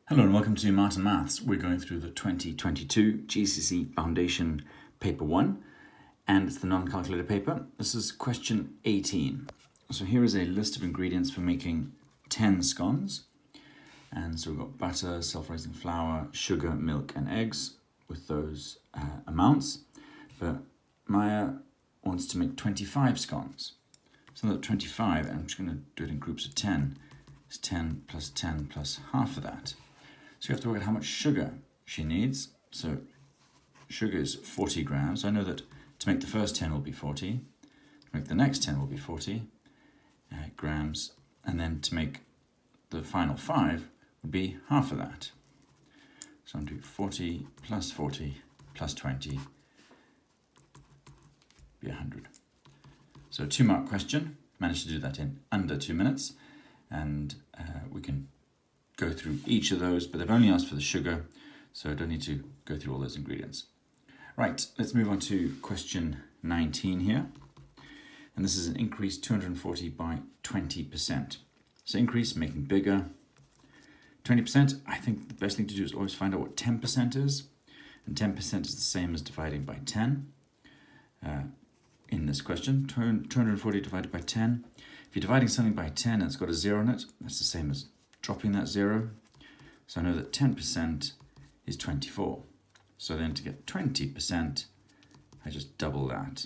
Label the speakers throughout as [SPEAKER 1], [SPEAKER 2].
[SPEAKER 1] Hello and welcome to Martin Maths. We're going through the 2022 GCSE Foundation Paper 1 and it's the non-calculator paper. This is question 18. So here is a list of ingredients for making 10 scones. And so we've got butter, self-raising flour, sugar, milk and eggs with those amounts. But Maya wants to make 25 scones. So that 25, and I'm just going to do it in groups of 10, is 10 plus half of that. So you have to work out how much sugar she needs. So sugar is 40 grams. I know that to make the first 10 will be 40. To make the next 10 will be 40 grams. And then to make the final 5 would be half of that. So I'm doing 40 plus 20 be 100. So a 2-mark question. Managed to do that in under 2 minutes. And we can go through each of those, but they've only asked for the sugar, so I don't need to go through all those ingredients. Right, let's move on to question 19 here. And this is an increase 240 by 20%. So increase, making bigger. 20%, I think the best thing to do is always find out what 10% is. And 10% is the same as dividing by 10. In this question, 240 divided by 10. If you're dividing something by 10 and it's got a 0 in it, that's the same as dropping that 0. So I know that 10% is 24. So then to get 20%, I just double that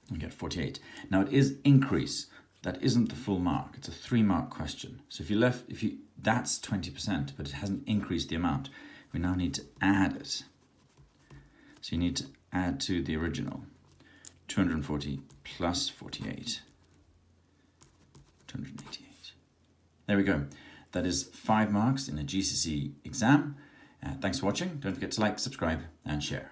[SPEAKER 1] and get 48. Now it is increase. That isn't the full mark. It's a 3-mark question. So that's 20%, but it hasn't increased the amount. We now need to add it. So you need to add to the original. 240 plus 48. 288. There we go. That is 5 marks in a GCSE exam. Thanks for watching. Don't forget to like, subscribe and share.